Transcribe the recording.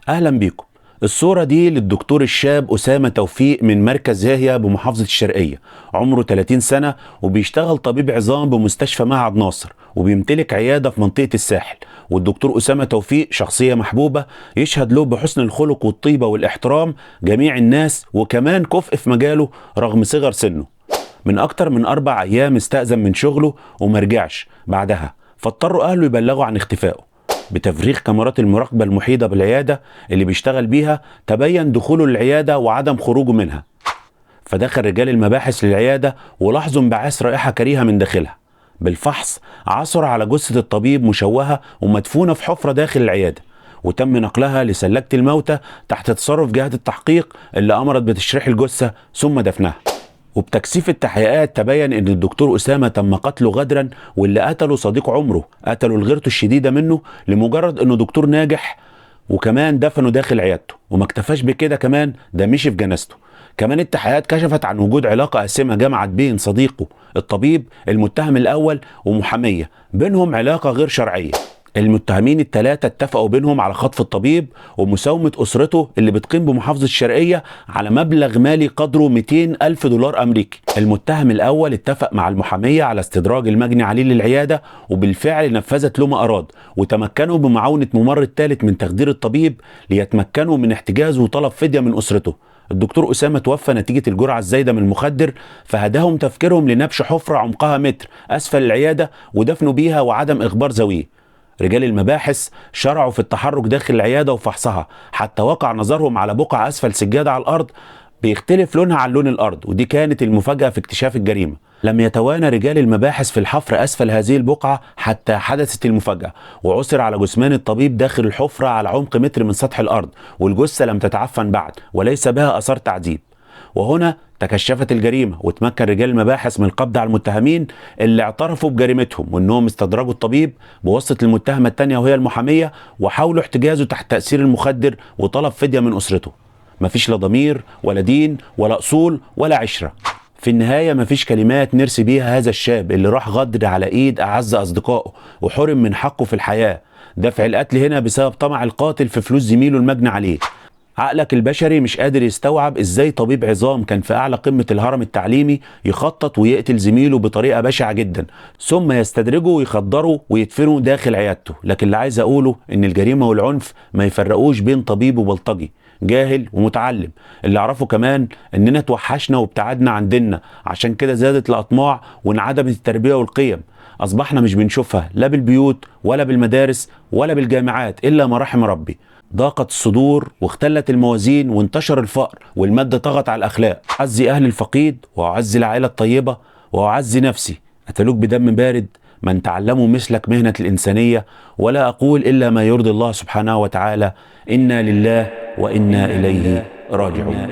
أهلا بيكم. الصورة دي للدكتور الشاب أسامة توفيق من مركز ياهيا بمحافظة الشرقية. عمره 30 سنة وبيشتغل طبيب عظام بمستشفى معهد ناصر، وبيمتلك عيادة في منطقة الساحل. والدكتور أسامة توفيق شخصية محبوبة، يشهد له بحسن الخلق والطيبة والاحترام جميع الناس، وكمان كفء في مجاله رغم صغر سنه. من أكتر من 4 أيام استأذن من شغله ومرجعش بعدها، فاضطروا أهله يبلغوا عن اختفائه. بتفريغ كاميرات المراقبة المحيطة بالعيادة اللي بيشتغل بيها، تبين دخوله للعيادة وعدم خروجه منها. فدخل رجال المباحث للعيادة ولاحظوا انبعاث رائحة كريهة من داخلها. بالفحص عثر على جثة الطبيب مشوهة ومدفونة في حفرة داخل العيادة، وتم نقلها لسلكة الموتى تحت تصرف جهة التحقيق اللي أمرت بتشريح الجثة ثم دفنها. وبتكثيف التحقيقات تبين ان الدكتور اسامه تم قتله غدرا، واللي قتله صديق عمره قتله لغيرته الشديده منه لمجرد انه دكتور ناجح، وكمان دفنه داخل عيادته. وما اكتفاش بكده، كمان ده مشي في جنازته. كمان التحقيقات كشفت عن وجود علاقه آسمة جمعت بين صديقه الطبيب المتهم الاول ومحاميه، بينهم علاقه غير شرعيه. المتهمين الثلاثة اتفقوا بينهم على خطف الطبيب ومساومة أسرته اللي بتقيم بمحافظة الشرقية على مبلغ مالي قدره 200 ألف دولار أمريكي. المتهم الأول اتفق مع المحامية على استدراج المجني عليه للعيادة، وبالفعل نفذت له ما أراد، وتمكنوا بمعاونة ممرض ثالث من تخدير الطبيب ليتمكنوا من احتجازه وطلب فدية من أسرته. الدكتور أسامة توفى نتيجة الجرعة الزايدة من المخدر، فهداهم تفكيرهم لنبش حفرة عمقها متر أسفل العيادة ودفنوا بيها وعدم إخبار ذويه. رجال المباحث شرعوا في التحرك داخل العيادة وفحصها، حتى وقع نظرهم على بقعة أسفل سجادة على الأرض بيختلف لونها عن لون الأرض، ودي كانت المفاجأة في اكتشاف الجريمة. لم يتوانى رجال المباحث في الحفر أسفل هذه البقعة حتى حدثت المفاجأة، وعثر على جثمان الطبيب داخل الحفرة على عمق متر من سطح الأرض، والجثة لم تتعفن بعد وليس بها آثار تعذيب. وهنا تكشفت الجريمة، وتمكن رجال المباحث من القبض على المتهمين اللي اعترفوا بجريمتهم، وانهم استدرجوا الطبيب بواسطة المتهمة الثانية وهي المحامية، وحاولوا احتجازه تحت تأثير المخدر وطلب فدية من أسرته. مفيش لا ضمير ولا دين ولا أصول ولا عشرة. في النهاية مفيش كلمات نرسي بيها هذا الشاب اللي راح غدر على ايد أعز أصدقائه وحرم من حقه في الحياة. دفع القتل هنا بسبب طمع القاتل في فلوس زميله المجني عليه. عقلك البشري مش قادر يستوعب ازاي طبيب عظام كان في اعلى قمة الهرم التعليمي يخطط ويقتل زميله بطريقة بشعة جدا، ثم يستدرجه ويخدره ويدفنه داخل عيادته. لكن اللي عايز اقوله ان الجريمة والعنف ما يفرقوش بين طبيب وبلطجي، جاهل ومتعلم. اللي اعرفه كمان اننا توحشنا وابتعدنا عن ديننا، عشان كده زادت الاطماع وانعدمت التربية والقيم. اصبحنا مش بنشوفها لا بالبيوت ولا بالمدارس ولا بالجامعات الا ما رحم ربي. ضاقت الصدور واختلت الموازين وانتشر الفقر، والمادة طغت على الأخلاق. أعزي أهل الفقيد وأعزي العائلة الطيبة وأعزي نفسي. أتلوك بدم بارد من تعلموا مثلك مهنة الإنسانية، ولا أقول إلا ما يرضي الله سبحانه وتعالى. إنا لله وإنا إليه راجعون.